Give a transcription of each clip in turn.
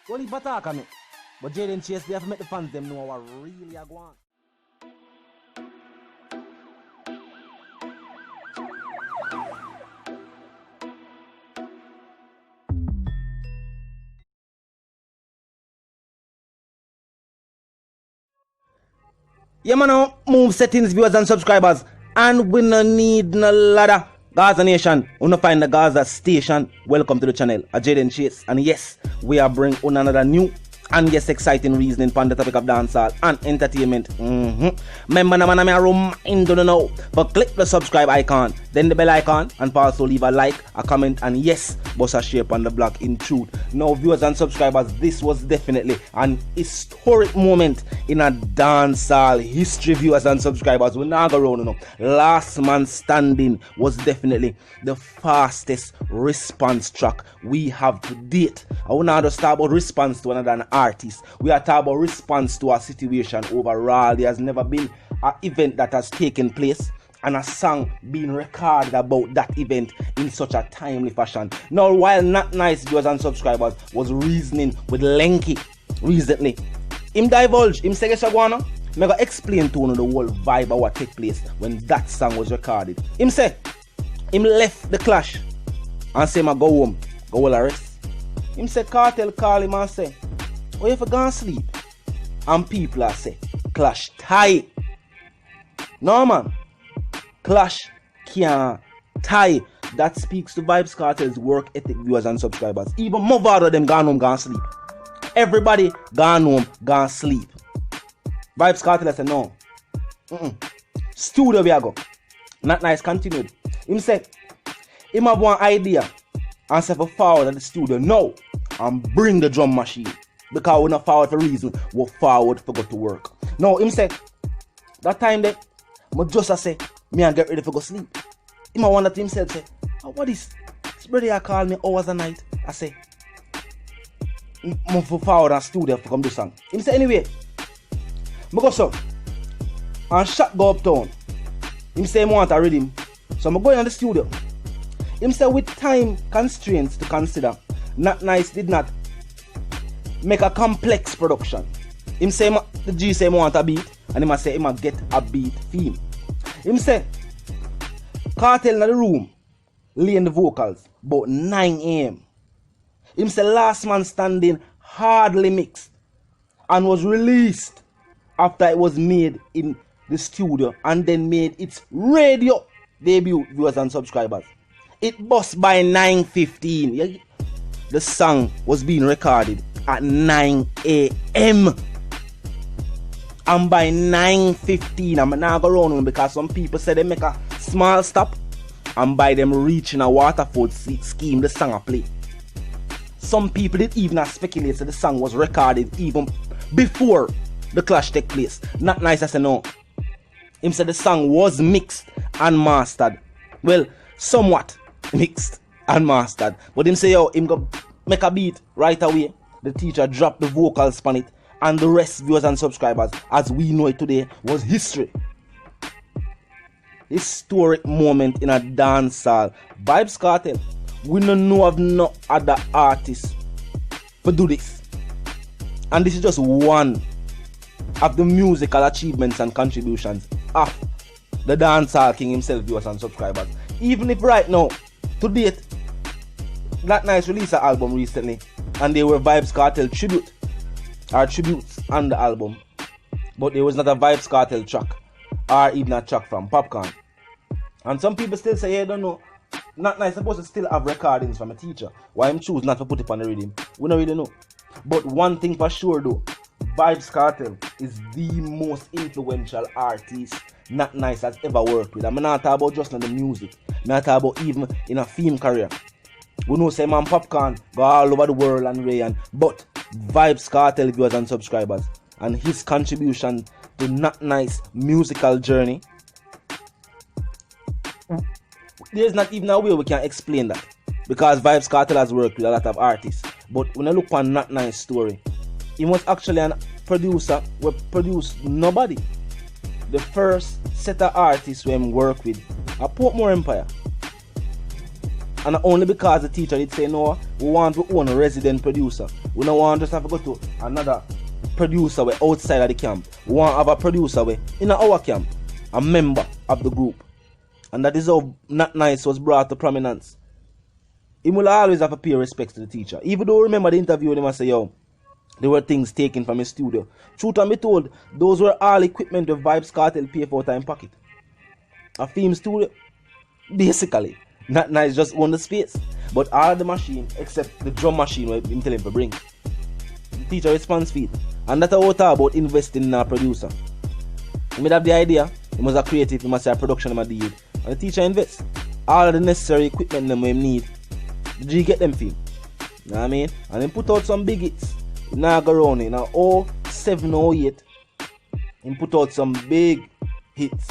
Don't leave attack on me. But Jayden Chase, they have to make the fans them know what really are going on. Yeah, man, move settings, viewers and subscribers. And we no need no ladder. Gaza Nation, we no find the Gaza station. Welcome to the channel, Jayden Chase. And yes, we are bringing on another new and yes, exciting reasoning on the topic of dancehall and entertainment. Remember, man, I'm a remind you know, but click the subscribe icon, then the bell icon, and also leave a like, a comment, and yes, boss a share on the blog in truth. Now, viewers and subscribers, this was definitely an historic moment in a dancehall history, viewers and subscribers. We now go around, you know. Last Man Standing was definitely the fastest response track we have to date. I will not just talk about response to another artist. We are talking about response to a situation overall. There has never been an event that has taken place and a song being recorded about that event in such a timely fashion. Now, while Not Nice viewers and subscribers was reasoning with Lenky recently, him divulge, him say, I'm gonna explain to you the whole vibe of what took place when that song was recorded. Him say, him left the clash and say, go home, go all rest. Him say, Kartel call him and say, oh, you for gone sleep? And people are say, clash tight. No, man. Clash can't tie. That speaks to Vybz Kartel's work ethic, viewers and subscribers. Even more of them gone home, gone sleep. Everybody gone home, gone sleep. Vybz Kartel said no. Studio we go. Not Nice continued. Him said, him have one idea and say for forward at the studio now and bring the drum machine. Because we're not forward for reason, we're forward for go to work. Now him said, that time that I just say, me and get ready for go sleep. Him wonder to himself say, oh, what is this brother call me hours a night? I say, I'm for forward and studio for come do song. Him say anyway, I go so and shot go uptown. Him say I want a rhythm. So I'm going in the studio. Him say with time constraints to consider, Not Nice did not make a complex production. Him say the G say I want a beat and him say him get a beat theme. Him say Kartel in the room laying the vocals about 9 a.m. Him say Last Man Standing hardly mixed and was released after it was made in the studio and then made its radio debut, viewers and subscribers. It bust by 9:15. The song was being recorded at 9 a.m. And by 9:15, I'm not going around because some people say they make a small stop and by them reaching a Waterford scheme, the song play. Some people did even speculate that the song was recorded even before the clash take place. Not Nice, I say no. Him said the song was mixed and mastered. Well, somewhat mixed and mastered. But him say, yo, him go make a beat right away. The teacher dropped the vocals on it. And the rest, viewers and subscribers, as we know it today, was history. Historic moment in a dancehall. Vybz Kartel, we don't know of no other artists to do this. And this is just one of the musical achievements and contributions of the dancehall king himself, viewers and subscribers. Even if right now, to date, Not Nice released an album recently, and they were Vybz Kartel tributes on the album, but there was not a Vybz Kartel track or even a track from Popcorn. And some people still say, yeah, don't know, Not Nice supposed to still have recordings from a teacher. Why him choose not to put it on the rhythm? We don't really know. But one thing for sure though, Vybz Kartel is the most influential artist Not Nice has ever worked with. I'm not talking about just in the music, I'm not talking about even in a film career. We know say man Popcorn go all over the world and Rayan, but Vybz Kartel, viewers and subscribers, and his contribution to Not Nice musical journey, there's not even a way we can explain that, because Vybz Kartel has worked with a lot of artists. But when I look on Not Nice story, he was actually a producer who produced nobody. The first set of artists we worked with a Portmore Empire. And only because the teacher did say no, we want to own a resident producer. We don't want just have to go to another producer way outside of the camp. We want to have a producer way in our camp, a member of the group. And that is how Not Nice was brought to prominence. He will always have to pay respect to the teacher. Even though remember the interview when he must say, yo, there were things taken from his studio. Truth and be told, those were all equipment of Vybz Kartel pay for time pocket. A film studio, basically. Not Nice just own the space. But all the machine, except the drum machine where him tell him to bring. The teacher responds feet. And that's how we talk about investing in a producer. He made have the idea, he must have creative, he must have production he must do it. And the teacher invests. All of the necessary equipment them he need. Did you get them for him? You know what I mean? And then put out some big hits. Now go around it. Now 07, 08, he put out some big hits.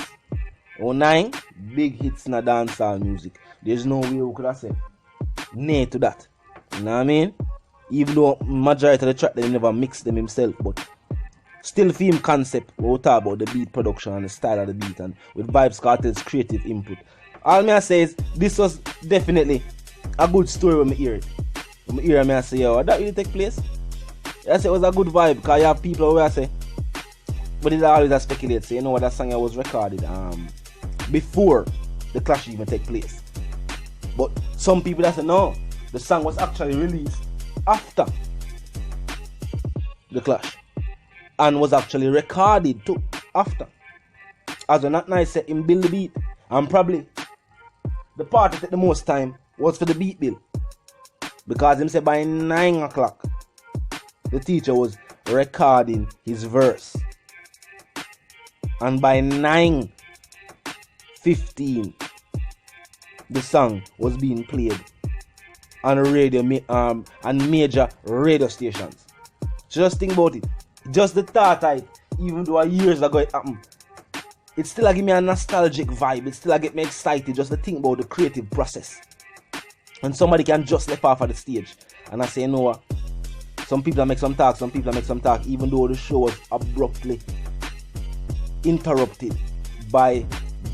09, big hits in the dancehall music. There's no way we could have said nay to that. You know what I mean? Even though majority of the track they never mixed them himself, but still film concept we talk about the beat production and the style of the beat and with Vybz Kartel's creative input. All me I say is this was definitely a good story when I hear it. When I hear it, I say, yo, that really take place? I say it was a good vibe because you have people who I say, but it always speculate, say, you know what, that song was recorded before the clash even take place. But some people that say no, the song was actually released after the clash and was actually recorded too after. As when Not Nice said him build the beat, and probably the part that took the most time was for the beat build, because him said by 9 o'clock the teacher was recording his verse, and by 9:15 the song was being played on radio and major radio stations. So just think about it. Just the thought I, even though years ago it happened, it still give me a nostalgic vibe. It still get me excited just to think about the creative process. And somebody can just left off of the stage and I say, you know what? Some people make some talk, even though the show was abruptly interrupted by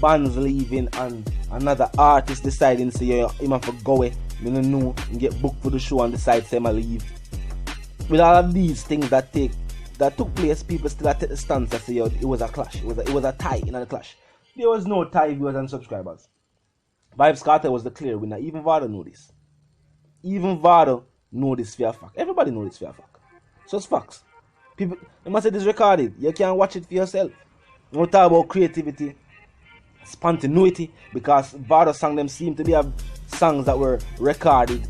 bands leaving and another artist deciding to say, yeah, him have to go away, you know, and get booked for the show and decide to leave. With all of these things that took place, people still take the stance and say, yo, it was a clash, it was a tie in a clash. There was no tie viewers and subscribers. Vybz Kartel was the clear winner. Even Vado knew this. Even Vado know this for a fact. Everybody know this for a fact. So it's facts. People, they must say this recorded. You can watch it for yourself. We talk about creativity, spontaneity, because Vado song them seem to be songs that were recorded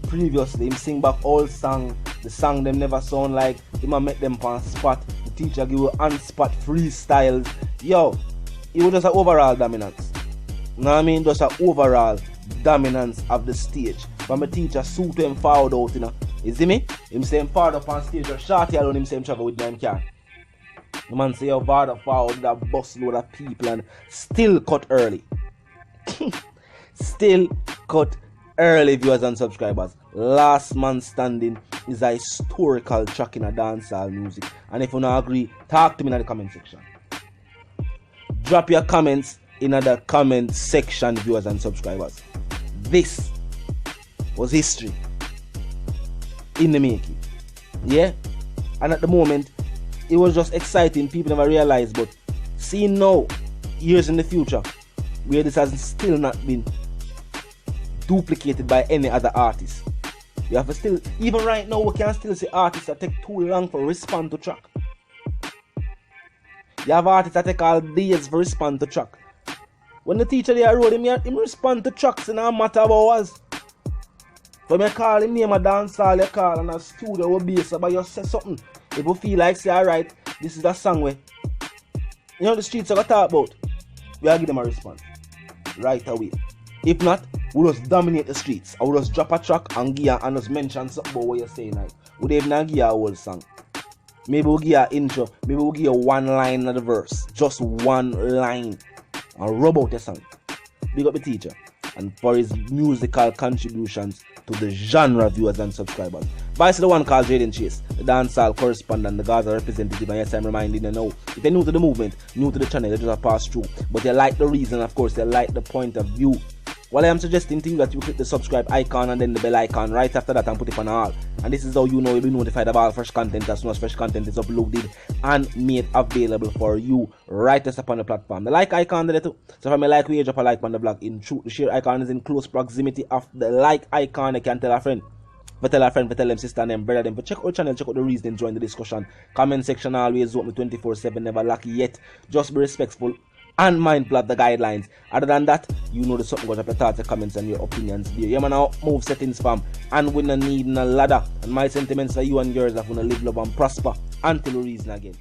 previously. Him sing back old song. The song them never sound like. He might make them on spot. The teacher give you on-spot freestyles. Yo, it was just an overall dominance. You know what I mean? Just an overall dominance of the stage. When my teacher suit him forward out, you know. You see me? Him say him forward up on stage, or shorty alone him say him travel with them car. The man say yo forward up forward with a bus load of people and still cut early. Still cut early, viewers and subscribers. Last Man Standing is a historical track in a dancehall music. And if you don't agree, talk to me in the comment section. Drop your comments in the comment section, viewers and subscribers. This was history in the making. Yeah? And at the moment, it was just exciting. People never realized, but seeing now, years in the future, where this has still not been duplicated by any other artist. You have to still, even right now, we can still see artists that take too long for respond to track. You have artists that take all days for respond to track. When the teacher there wrote him respond to tracks in a matter of hours. When you call him name a dancehall, you call and a studio will be so, but you say something. If you feel like say, alright, this is a song where, you know the streets are going to talk about, we will give them a response right away. If not, we'll just dominate the streets. I will just drop a track and give you and just mention something about what you're saying. Like, we'll even give you a whole song. Maybe we'll give you an intro. Maybe we'll give you one line of the verse. Just one line. And rub out the song. Big up the teacher. And for his musical contributions to the genre, viewers and subscribers. Vice the one called Jayden Chase, the dancehall correspondent, the Gaza representative, and yes, I'm reminding you now, if you're new to the movement, new to the channel, you just pass through. But you like the reason, of course, you like the point of view Well, I am suggesting to you that you click the subscribe icon and then the bell icon right after that and put it on all. And this is how you know you'll be notified of all fresh content as soon as fresh content is uploaded and made available for you right as upon the platform. The like icon there too. So if I like we drop a like on the vlog. In truth, the share icon is in close proximity of the like icon. You can tell a friend. But tell a friend, but tell them sister and them brother them. But check out the channel, check out the reason, join the discussion. Comment section always open 24/7, never lucky yet. Just be respectful and mindful of the guidelines. Other than that, you know the something got up your thoughts, your comments and your opinions there. Yeah man, now move settings fam. And we no need no ladder. And my sentiments for you and yours are gonna live, love and prosper until we reason again.